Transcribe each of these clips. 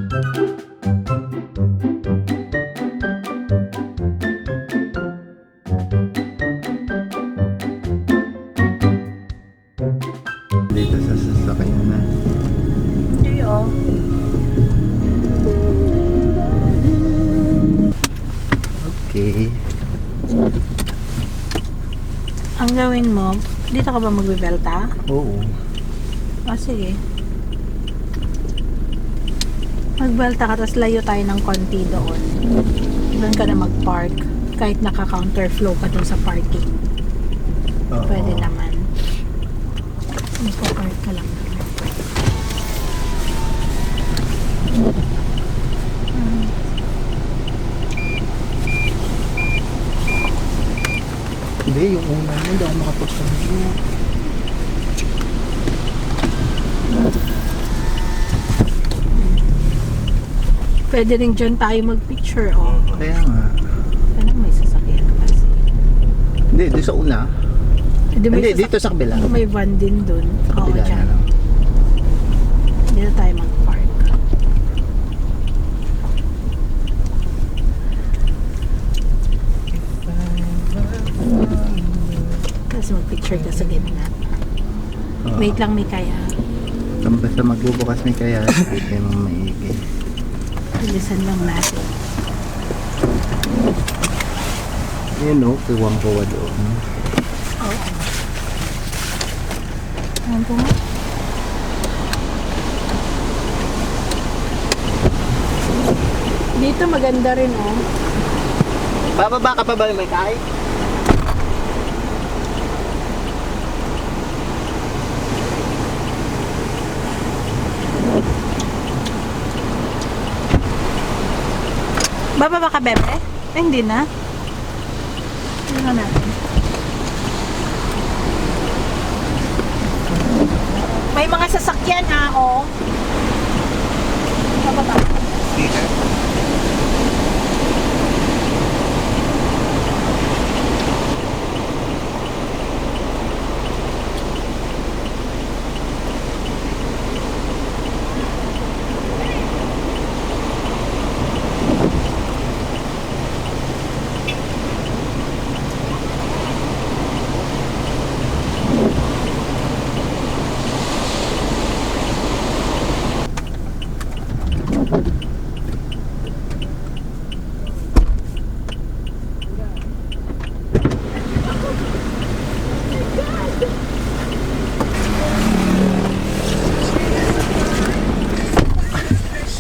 Dito sa sasakyan na. Hindi oh. Okay. Ang gawin mo, dito ka ba magbibelta? Oo. Sige. Magbelta ka, tapos layo tayo ng konti doon. Doon ka na mag-park. Kahit naka-counterflow ka doon sa parking. Oo. Pwede naman. Magpa-park ka lang. Hindi, yung una mo, hindi ako makapagpagpag. Pwede rin dyan tayo mag-picture, oh. Kaya nga. Kaya may sasakyan kasi. Hindi, doon sa una. Hindi, May dito sa kabila. May van din dun. Oo, Kabila na dyan. lang. Dito tayo mag-park. Tapos mag-picture ka sa gitna. Oo. Wait lang, may kaya. Basta magbubukas may kaya, hindi kayo mong maigi. Bilisan lang natin. Yan o, kiwang kawa doon. Oo. Ayan po nga. Dito maganda rin, oh. Bababa ka pa ba may kay? Bababa ka, bebe? Hindi na. Hindi na natin. May mga sasakyan, ha, oh. Bababa.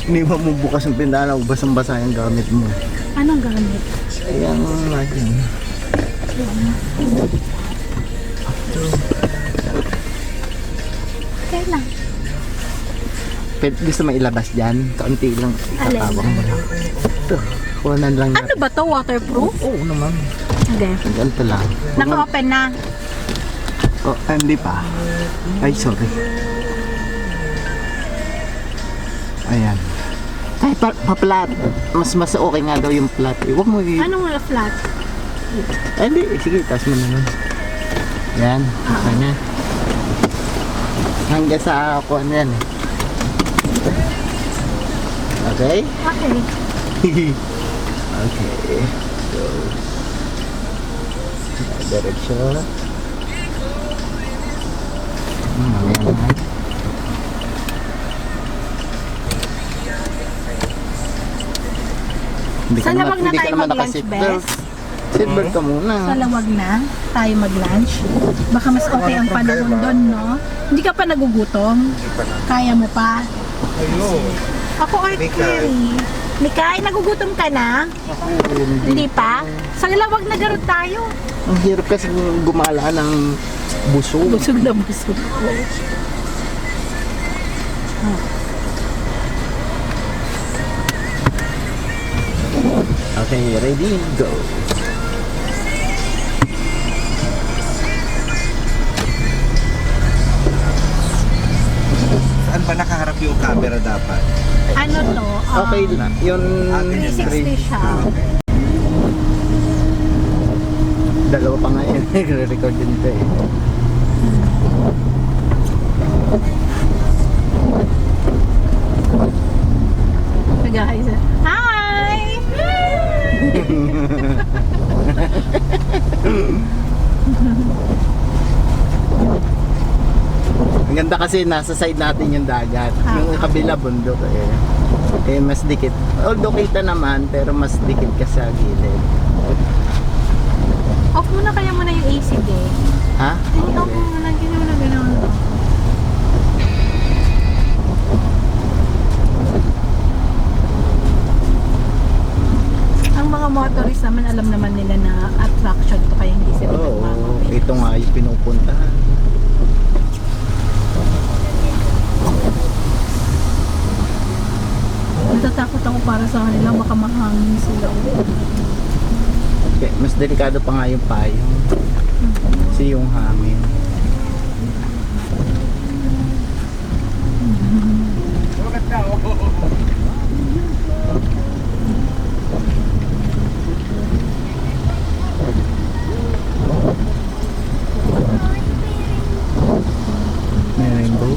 Iniwan mo bukas ang pindana o basang-basa yung gamit mo. Anong gamit? Ayan nga dyan. Okay lang. Pwede gusto mo ilabas dyan? Kaunti lang Alin? itatawang mo lang. Ito, kuhanan lang Ano ba to? Waterproof? Oo naman. Hindi. Ganito lang. Naka-open na. Oh, hindi pa. Ay, sorry. Ayan. Kahit pa-flat. Mas okay nga daw yung flat. Huwag mo Anong wala flat? Ay, hindi. Sige, taas mo naman. Yan. Okay na. Hanggang sa ako ano yan. Okay? Okay. Okay. So, direction. Mamaya naman. Hindi Sa lawag na hindi tayo ka naman mag-lunch, naka-seatbelt. Bes. Seatbelt ka muna. Sa lawag na tayo mag-lunch. Baka mas okay ang panahon doon, no? Hindi ka pa nagugutom? Kaya mo pa? Ako ay query. Mikay, nagugutom ka na? Hindi pa? Sa lawag na garot tayo. Ang hirap kasi gumala ng busog. Busog na busog. Okay, ready, go. Saan ba nakaharap yung camera dapat? Ano to? Okay na. Yun, 360 siya. dalawa pa nga yun. Nagre-record din ito eh. Guys. Hi! Ang ganda kasi nasa side natin yung dagat. Ah. Yung kabila bundok mas dikit. Although kita naman, pero mas dikit ka sa gilid. Off muna kaya muna yung AC day. Ha? Ay, off mo muna. Ginawa na gano'n. Ang mga motorist naman, alam naman nila na attraction to kaya hindi sila Oo, nagmamapit. ito nga yung pinupuntahan. Natatakot ako para sa kanila, baka mahangin sila. Okay, mas delikado pa nga yung payong. Kasi yung hangin. May rainbow.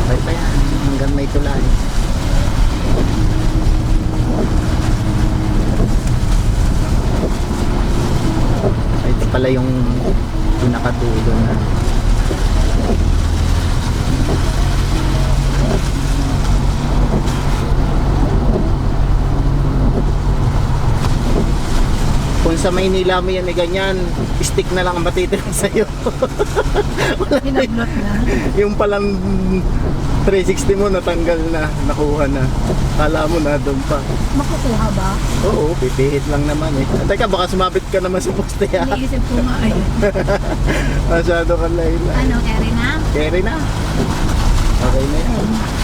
Bye pa yan. Hanggang may tulay. Ito pala yung pinakadulo na. Kung sa Maynila mo yan may ganyan, stick na lang ang matitira sa'yo. Hinablot na. Yung palang 360 mo natanggal na, nakuha na. Kala mo na doon pa. Makukuha ba? Oo, pipihit lang naman eh. Teka, baka sumabit ka naman sa poste ha. Iniisip ko nga ay. Masyado ka layla. Ano, carry na? Carry na. Okay na yan.